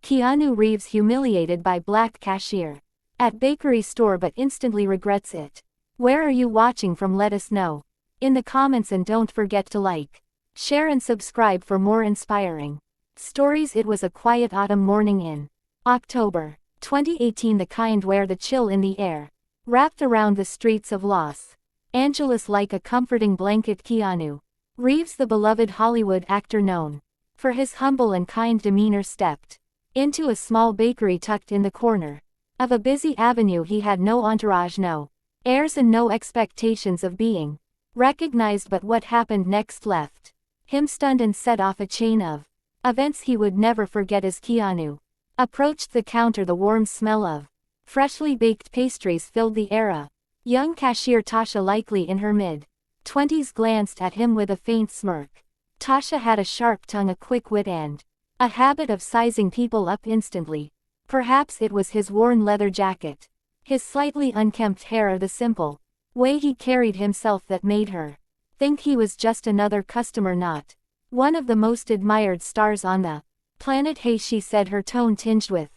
Keanu Reeves humiliated by Black Cashier at bakery store but instantly regrets it. Where are you watching from? Let us know in the comments, and don't forget to like, share and subscribe for more inspiring stories. It was a quiet autumn morning in October 2018, the kind where the chill in the air wrapped around the streets of Los Angeles like a comforting blanket. Keanu Reeves, the beloved Hollywood actor known for his humble and kind demeanor, stepped into a small bakery tucked in the corner of a busy avenue. He had no entourage, no airs, and no expectations of being recognized, but what happened next left him stunned and set off a chain of events he would never forget. As Keanu approached the counter, the warm smell of freshly baked pastries filled the air. A young cashier, Tasha, likely in her mid-20s, glanced at him with a faint smirk. Tasha had a sharp tongue, a quick wit, and a habit of sizing people up instantly. Perhaps it was his worn leather jacket, his slightly unkempt hair, or the simple way he carried himself that made her think he was just another customer, not one of the most admired stars on the planet. Hey, she said, her tone tinged with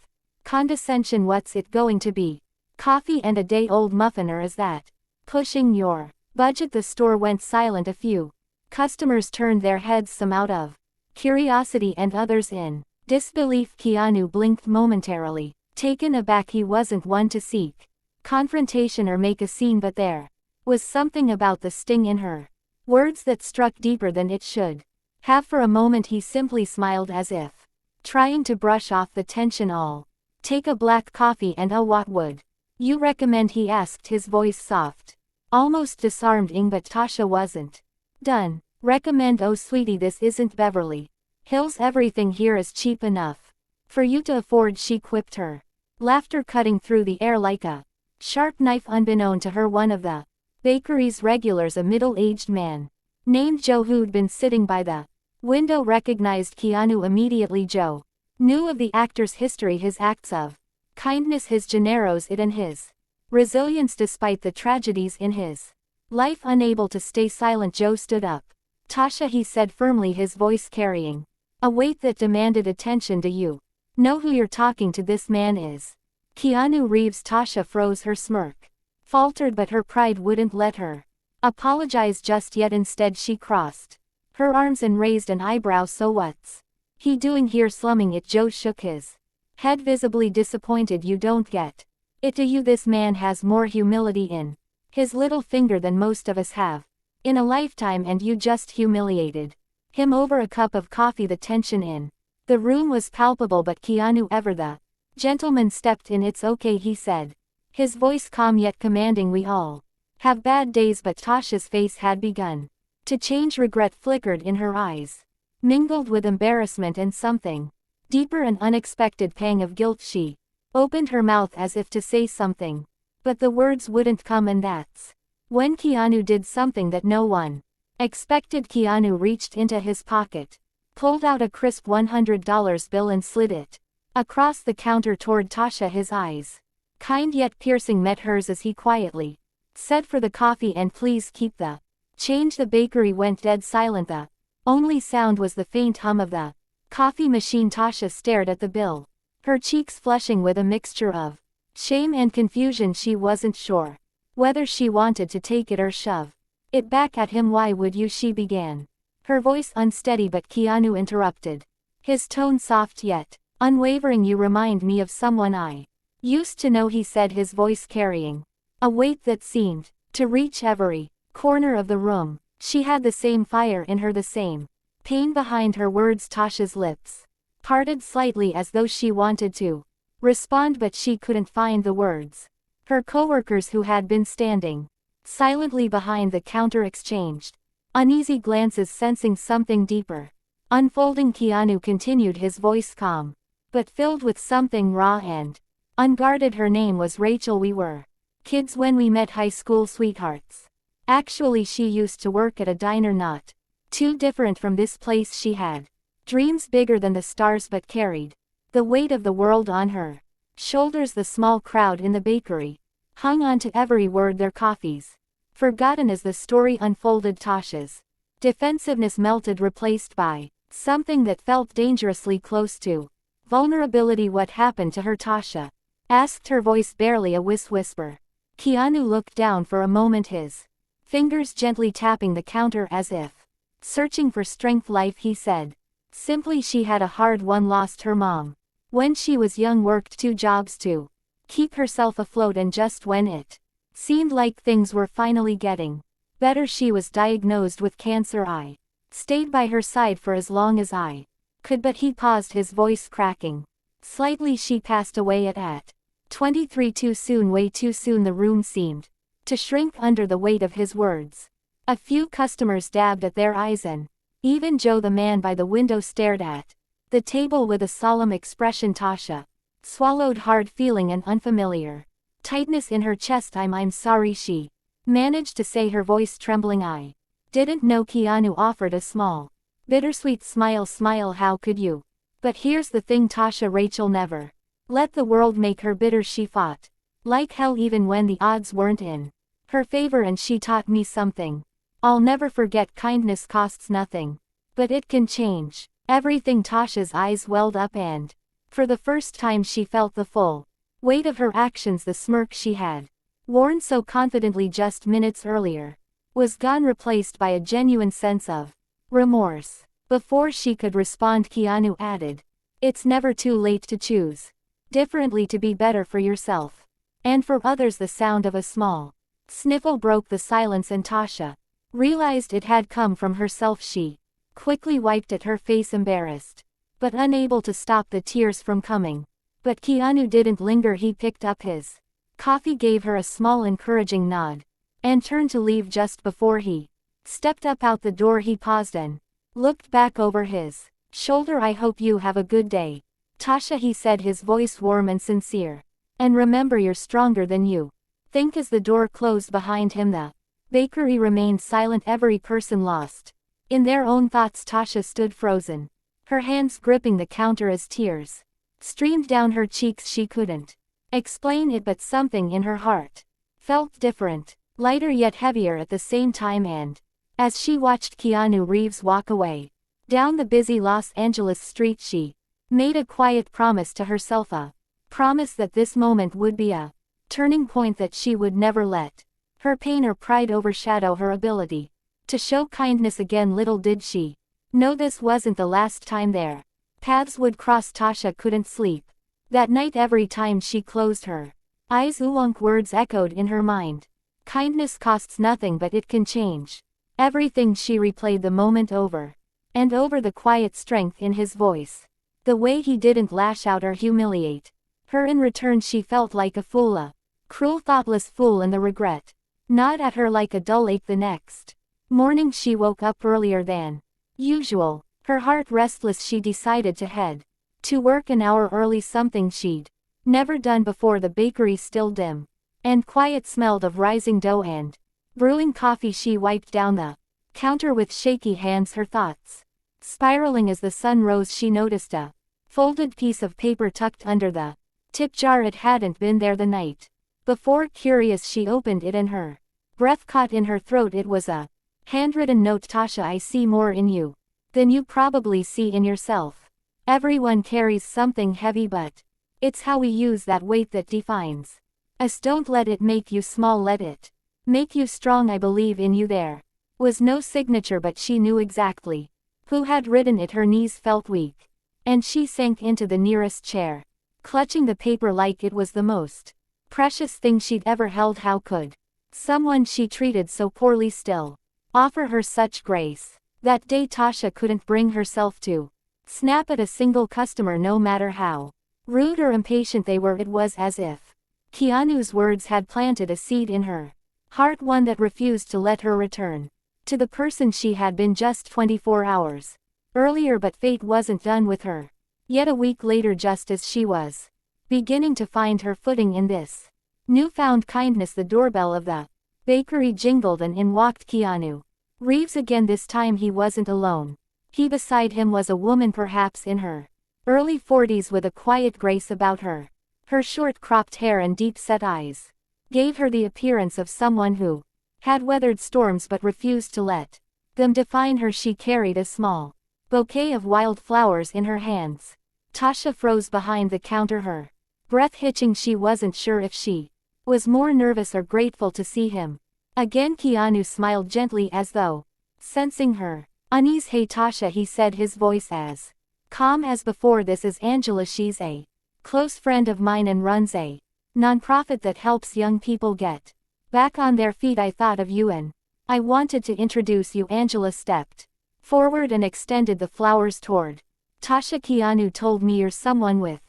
condescension. What's it going to be? Coffee and a day-old muffin, or is that pushing your budget? The store went silent. A few customers turned their heads, some out of curiosity and others in disbelief. Keanu blinked momentarily, taken aback. He wasn't one to seek confrontation or make a scene, but there was something about the sting in her words that struck deeper than it should have. For a moment he simply smiled, as if trying to brush off the tension. I'll take a black coffee, and what would you recommend? He asked, his voice soft, almost disarming. But Tasha wasn't done. Recommend? Oh sweetie, this isn't Beverly Hills. Everything here is cheap enough for you to afford, she quipped, her laughter cutting through the air like a sharp knife. Unbeknown to her, one of the bakery's regulars, a middle-aged man named Joe, who'd been sitting by the window, recognized Keanu immediately. Joe knew of the actor's history, his acts of kindness, his generosity, and his resilience despite the tragedies in his life. Unable to stay silent, Joe stood up. Tasha, he said firmly, his voice carrying a weight that demanded attention. Do you know who you're talking to? This man is Keanu Reeves. Tasha froze, her smirk faltered, but her pride wouldn't let her apologize just yet. Instead she crossed her arms and raised an eyebrow. So what's he doing here? Slumming it? Joe shook his head, visibly disappointed. You don't get it, do you? This man has more humility in his little finger than most of us have in a lifetime, and you just humiliated him over a cup of coffee. The tension in the room was palpable, but Keanu, ever the gentleman, stepped in. It's okay, he said, his voice calm yet commanding. We all have bad days. But Tasha's face had begun to change. Regret flickered in her eyes, mingled with embarrassment and something deeper, an unexpected pang of guilt. She opened her mouth as if to say something, but the words wouldn't come, and that's when Keanu did something that no one expected. Keanu reached into his pocket, pulled out a crisp $100 bill and slid it across the counter toward Tasha. His eyes, kind yet piercing, met hers as he quietly said, for the coffee, and please keep the change. The bakery went dead silent. The only sound was the faint hum of the coffee machine. Tasha stared at the bill, her cheeks flushing with a mixture of shame and confusion. She wasn't sure whether she wanted to take it or shove it back at him. Why would you? She began, her voice unsteady, but Keanu interrupted, his tone soft yet unwavering. You remind me of someone I used to know, he said, his voice carrying a weight that seemed to reach every corner of the room. She had the same fire in her, the same pain behind her words. Tasha's lips parted slightly as though she wanted to respond, but she couldn't find the words. Her coworkers, who had been standing silently behind the counter, exchanged uneasy glances, sensing something deeper unfolding. Keanu continued, his voice calm but filled with something raw and unguarded. Her name was Rachel. We were kids when we met, high school sweethearts. Actually, she used to work at a diner not too different from this place. She had dreams bigger than the stars, but carried the weight of the world on her shoulders. The small crowd in the bakery hung on to every word, their coffees forgotten as the story unfolded. Tasha's defensiveness melted, replaced by something that felt dangerously close to Vulnerability. What happened to her, Tasha? Asked her voice barely a whisper. Keanu looked down for a moment, his fingers gently tapping the counter as if searching for strength. Life, he said. Simply, she had a hard one. Lost her mom when she was young, worked 2 jobs to keep herself afloat, and just when it seemed like things were finally getting better, she was diagnosed with cancer. I stayed by her side for as long as I could, but he paused, his voice cracking slightly. She passed away at 23, too soon, way too soon. The room seemed to shrink under the weight of his words. A few customers dabbed at their eyes, and even Joe, the man by the window, stared at the table with a solemn expression. Tasha swallowed hard, feeling an unfamiliar tightness in her chest. I'm sorry, she managed to say, her voice trembling. I didn't know. Keanu offered a small, bittersweet smile. How could you? But here's the thing, Tasha, Rachel never let the world make her bitter. She fought like hell even when the odds weren't in her favor, and she taught me something I'll never forget. Kindness costs nothing, but it can change everything. Tasha's eyes welled up, and for the first time she felt the full weight of her actions. The smirk she had worn so confidently just minutes earlier was gone, replaced by a genuine sense of remorse. Before she could respond, Keanu added, "It's never too late to choose differently, to be better for yourself and for others." The sound of a small sniffle broke the silence, and Tasha realized it had come from herself. She quickly wiped at her face, embarrassed but unable to stop the tears from coming. But Keanu didn't linger. He picked up his coffee, gave her a small encouraging nod, and turned to leave. Just before he stepped up out the door, he paused and looked back over his shoulder. "I hope you have a good day, Tasha," he said, his voice warm and sincere. "And remember, you're stronger than you think." As the door closed behind him, the bakery remained silent, every person lost in their own thoughts. Tasha stood frozen, her hands gripping the counter as tears streamed down her cheeks. She couldn't explain it, but something in her heart felt different, lighter yet heavier at the same time. And as she watched Keanu Reeves walk away down the busy Los Angeles street, she made a quiet promise to herself, a promise that this moment would be a turning point, that she would never let her pain or pride overshadow her ability to show kindness again. Little did she know this wasn't the last time their paths would cross. Tasha couldn't sleep that night. Every time she closed her eyes, words echoed in her mind. Kindness costs nothing, but it can change everything. She replayed the moment over and over, the quiet strength in his voice, the way he didn't lash out or humiliate her in return. She felt like a fool, a cruel, thoughtless fool, and the regret gnawed at her like a dull ache. The next morning she woke up earlier than usual, her heart restless. She decided to head to work an hour early, something she'd never done before. The bakery, still dim and quiet, smelled of rising dough and brewing coffee. She wiped down the counter with shaky hands, her thoughts spiraling. As the sun rose, she noticed a folded piece of paper tucked under the tip jar. It hadn't been there the night before. Curious, she opened it, and her breath caught in her throat. It was a handwritten note. "Tasha, I see more in you than you probably see in yourself. Everyone carries something heavy, but it's how we use that weight that defines us. Don't let it make you small, let it make you strong. I believe in you." There was no signature, but she knew exactly who had written it. Her knees felt weak, and she sank into the nearest chair, clutching the paper like it was the most precious thing she'd ever held. How could someone she treated so poorly still offer her such grace? That day Tasha couldn't bring herself to snap at a single customer, no matter how rude or impatient they were. It was as if Keanu's words had planted a seed in her heart, one that refused to let her return to the person she had been just 24 hours earlier. But fate wasn't done with her yet. A week later, just as she was beginning to find her footing in this newfound kindness, the doorbell of the bakery jingled, and in walked Keanu Reeves again. This time he wasn't alone. Beside him was a woman, perhaps in her early 40s, with a quiet grace about her. Her short cropped hair and deep-set eyes gave her the appearance of someone who had weathered storms but refused to let them define her. She carried a small bouquet of wild flowers in her hands, Tasha froze behind the counter, her breath hitching. She wasn't sure if she was more nervous or grateful to see him. Again Keanu smiled gently as though sensing her unease. "Hey Tasha," he said, his voice as calm as before. "This is Angela. She's a close friend of mine and runs a nonprofit that helps young people get back on their feet. I thought of you and I wanted to introduce you." Angela stepped forward and extended the flowers toward Tasha. "Keanu told me you're someone with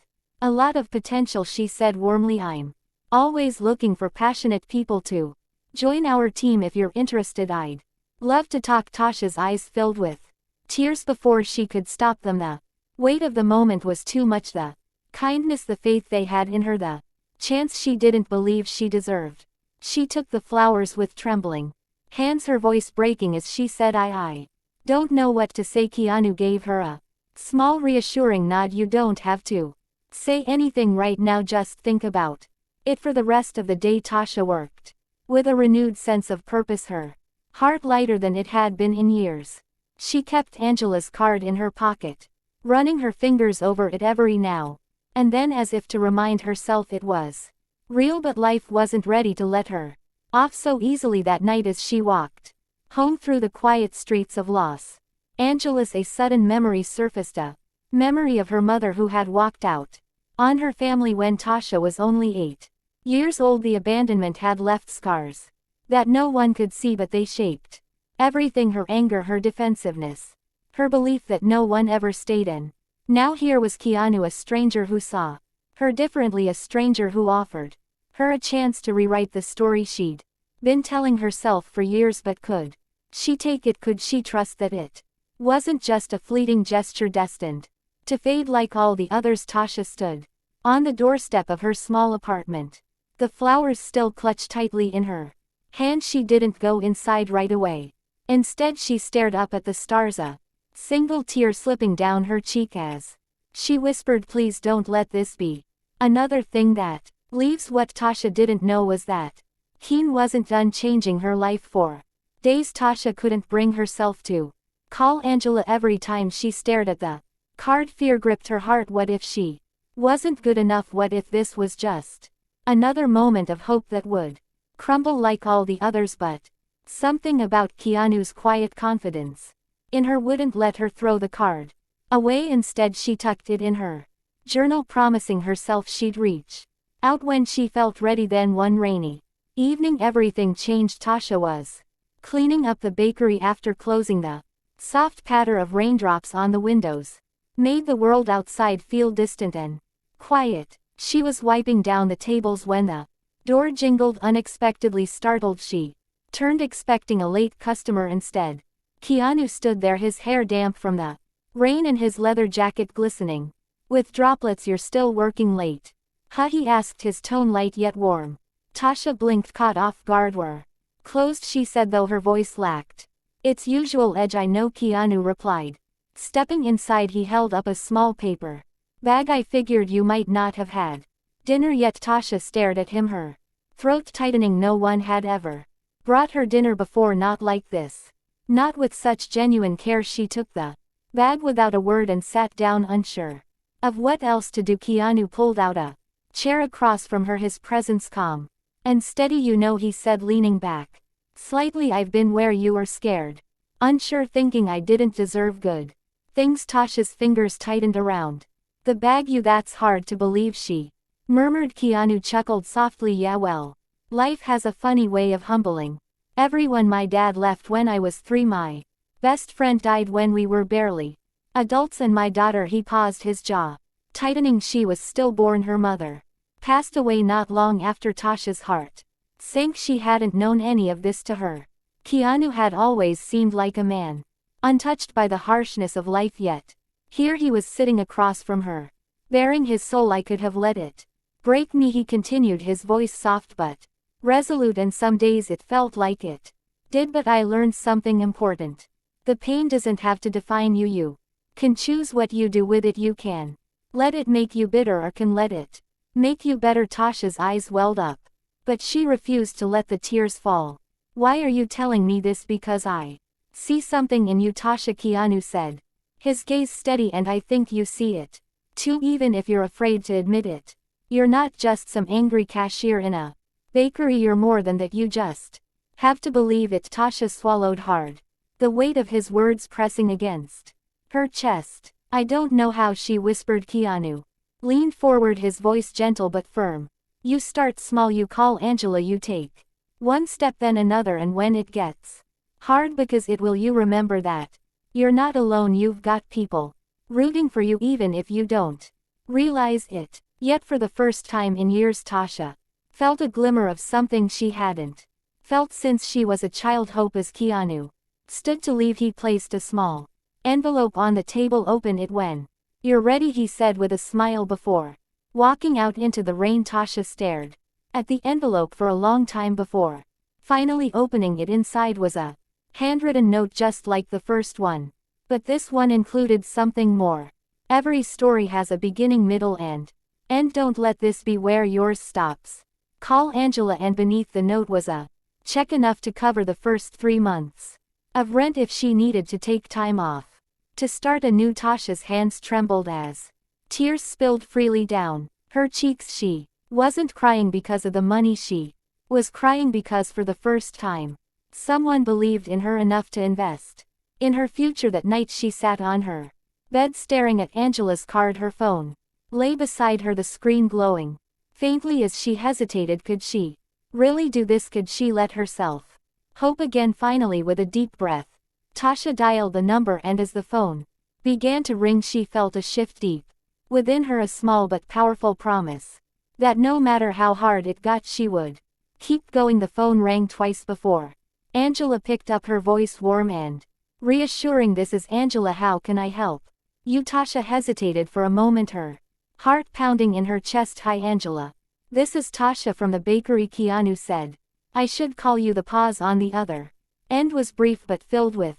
a lot of potential," she said warmly. "I'm always looking for passionate people to join our team. If you're interested, I'd love to talk." Tasha's eyes filled with tears before she could stop them. The weight of the moment was too much. The kindness, the faith they had in her, the chance she didn't believe she deserved. She took the flowers with trembling hands, her voice breaking as she said, I don't know what to say." Keanu gave her a small reassuring nod. "You don't have to say anything right now, just think about it." For the rest of the day Tasha worked with a renewed sense of purpose, her heart lighter than it had been in years. She kept Angela's card in her pocket, running her fingers over it every now and then as if to remind herself it was real. But life wasn't ready to let her off so easily that night. As she walked home through the quiet streets of Los Angeles, a sudden memory surfaced, a memory of her mother who had walked out on her family when Tasha was only 8 years old. The abandonment had left scars that no one could see, but they shaped everything: her anger, her defensiveness, her belief that no one ever stayed in. Now here was Keanu, a stranger who saw her differently, a stranger who offered her a chance to rewrite the story she'd been telling herself for years. But could she take it? Could she trust that it wasn't just a fleeting gesture destined to fade like all the others? Tasha stood on the doorstep of her small apartment, the flowers still clutched tightly in her hand. She didn't go inside right away. Instead she stared up at the stars, a single tear slipping down her cheek as she whispered, "Please don't let this be another thing that leaves." What Tasha didn't know was that Keane wasn't done changing her life. For days Tasha couldn't bring herself to call Angela every time she stared at the card. Fear gripped her heart. What if she wasn't good enough? What if this was just another moment of hope that would crumble like all the others? But something about Keanu's quiet confidence in her wouldn't let her throw the card away. Instead she tucked it in her journal, promising herself she'd reach out when she felt ready. Then one rainy evening everything changed. Tasha was cleaning up the bakery after closing. The soft patter of raindrops on the windows made the world outside feel distant and quiet. She was wiping down the tables when the door jingled. Unexpectedly startled, she turned, expecting a late customer. Instead, Keanu stood there, his hair damp from the rain and his leather jacket glistening with droplets. "You're still working late, huh?" he asked, his tone light yet warm. Tasha blinked, caught off guard. "We're closed," she said, though her voice lacked its usual edge. "I know," Keanu replied. Stepping inside he held up a small paper bag. "I figured you might not have had dinner yet." Tasha stared at him, her throat tightening. No one had ever brought her dinner before, not like this, not with such genuine care. She took the bag without a word and sat down, unsure of what else to do. Keanu pulled out a chair across from her, his presence calm and steady. "You know," he said, leaning back slightly, "I've been where you were, scared, unsure, thinking I didn't deserve good things." Tasha's fingers tightened around the bag. "You, that's hard to believe," she murmured. Keanu chuckled softly. "Yeah, well, life has a funny way of humbling everyone. My dad left when I was 3. My best friend died when we were barely adults, and my daughter," he paused, his jaw tightening, "she was stillborn. Her mother passed away not long after." Tasha's heart sank. She hadn't known any of this to her. Keanu had always seemed like a man untouched by the harshness of life, yet here he was sitting across from her, baring his soul. "I could have let it break me," he continued, his voice soft but resolute, "and some days it felt like it did, but I learned something important. The pain doesn't have to define you. You can choose what you do with it. You can let it make you bitter, or can let it make you better." Tasha's eyes welled up, but she refused to let the tears fall. "Why are you telling me this?" "Because I see something in you, Tasha," Keanu said, his gaze steady, "and I think you see it too, even if you're afraid to admit it. You're not just some angry cashier in a bakery, you're more than that, you just have to believe it. Tasha swallowed hard, the weight of his words pressing against her chest. I don't know how, she whispered. Keanu leaned forward, his voice gentle but firm. You start small, you call Angela, you take one step then another, and when it gets hard, because it will, you remember that you're not alone, you've got people rooting for you even if you don't realize it. Yet for the first time in years, Tasha felt a glimmer of something she hadn't felt since she was a child, hope. As Keanu stood to leave, he placed a small envelope on the table. Open it when you're ready, he said with a smile. Before walking out into the rain, Tasha stared at the envelope for a long time before finally opening it. Inside was a handwritten note just like the first one, but this one included something more. Every story has a beginning, middle, and end. Don't let this be where yours stops. Call Angela. And beneath the note was a check enough to cover the first 3 months of rent if she needed to take time off to start anew. Tasha's hands trembled as tears spilled freely down her cheeks. She wasn't crying because of the money, she was crying because for the first time, someone believed in her enough to invest in her future. That night she sat on her bed staring at Angela's card. Her phone lay beside her, the screen glowing faintly as she hesitated. Could she really do this? Could she let herself hope again? Finally, with a deep breath, Tasha dialed the number, and as the phone began to ring, she felt a shift deep within her, a small but powerful promise that no matter how hard it got, she would keep going. The phone rang twice before Angela picked up, her voice warm and reassuring. This is Angela, how can I help you? Tasha hesitated for a moment, her heart pounding in her chest. Hi Angela. This is Tasha from the bakery, Keanu said. I should call you. The pause on the other end was brief but filled with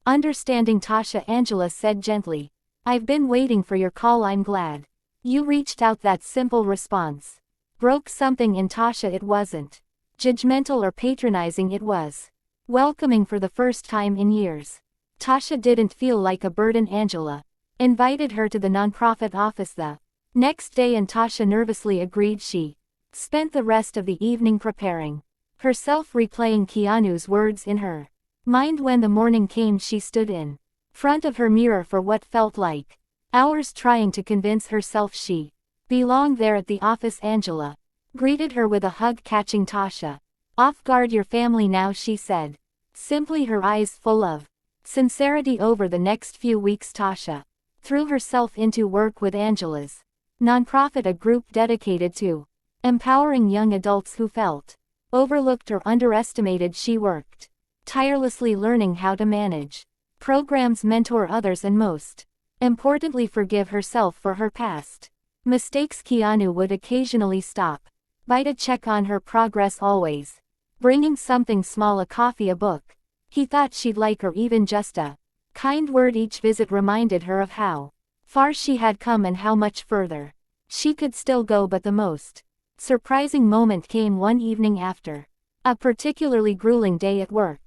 understanding. Tasha, Angela said gently. I've been waiting for your call. I'm glad you reached out. That simple response broke something in Tasha. It wasn't judgmental or patronizing, it was welcoming. For the first time in years, Tasha didn't feel like a burden. Angela invited her to the nonprofit office the next day, and Tasha nervously agreed. She spent the rest of the evening preparing herself, replaying Keanu's words in her mind. When the morning came, she stood in front of her mirror for what felt like hours, trying to convince herself she belonged there at the office. Angela greeted her with a hug, catching Tasha off guard. Your family now, she said simply, her eyes full of sincerity. Over the next few weeks, Tasha threw herself into work with Angela's nonprofit, a group dedicated to empowering young adults who felt overlooked or underestimated. She worked tirelessly, learning how to manage programs, mentor others, and most importantly, forgive herself for her past mistakes. Keanu would occasionally stop by to check on her progress, always bringing something small, a coffee, a book he thought she'd like, or even just a kind word. Each visit reminded her of how far she had come and how much further she could still go. But the most surprising moment came one evening after a particularly grueling day at work.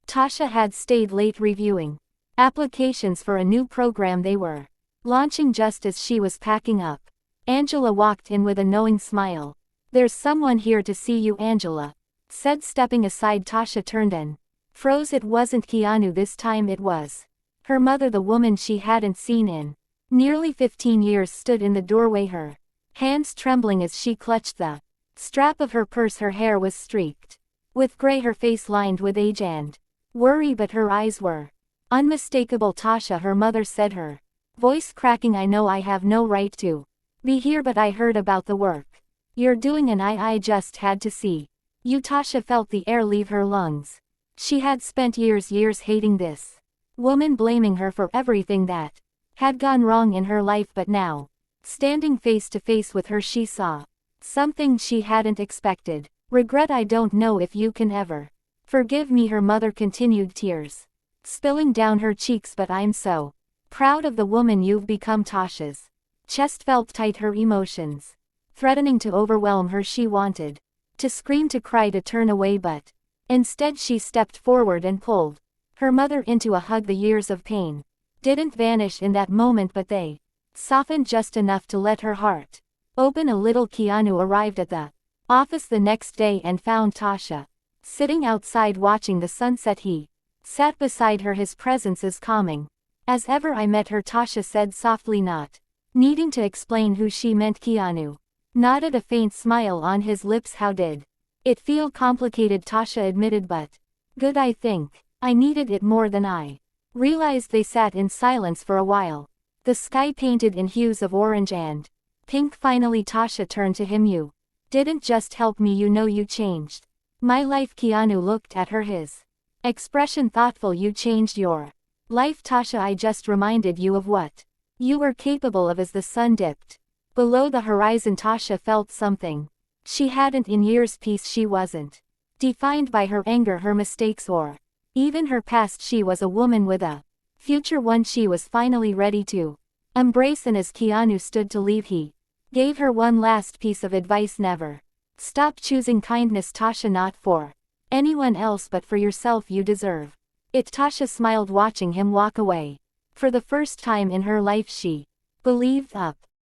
Tasha had stayed late reviewing applications for a new program they were launching. Just as she was packing up, Angela walked in with a knowing smile. There's someone here to see you, Angela said, stepping aside. Tasha turned and froze. It wasn't Keanu this time, it was her mother. The woman she hadn't seen in nearly 15 years stood in the doorway, her hands trembling as she clutched the strap of her purse. Her hair was streaked with gray, her face lined with age and worry, but her eyes were unmistakable. Tasha, her mother said, her voice cracking. I know I have no right to be here, but I heard about the work you're doing and I just had to see you. Tasha felt the air leave her lungs. She had spent years hating this woman, blaming her for everything that had gone wrong in her life, but now, standing face to face with her, she saw something she hadn't expected. Regret. I don't know if you can ever forgive me, her mother continued, tears spilling down her cheeks, but I'm so proud of the woman you've become. Tasha's chest felt tight, her emotions threatening to overwhelm her. She wanted to scream, to cry, to turn away, but instead she stepped forward and pulled her mother into a hug. The years of pain didn't vanish in that moment, but they softened just enough to let her heart open a little. Keanu arrived at the office the next day and found Tasha sitting outside watching the sunset. He sat beside her. His presence is calming. As ever. I met her, Tasha said softly, not needing to explain who she meant. Keanu nodded, a faint smile on his lips. How did it feel? Complicated, Tasha admitted, but good. I think I needed it more than I realized. They sat in silence for a while, the sky painted in hues of orange and pink. Finally Tasha turned to him. You didn't just help me, you changed my life. Keanu looked at her, his expression thoughtful. You changed your life, Tasha. I just reminded you of what you were capable of. As the sun dipped below the horizon, Tasha felt something she hadn't in years. Peace. She wasn't defined by her anger, her mistakes, or even her past. She was a woman with a future, one she was finally ready to embrace. And as Keanu stood to leave, he gave her one last piece of advice: never stop choosing kindness, Tasha, not for anyone else but for yourself. You deserve it. Tasha smiled watching him walk away. For the first time in her life she believed up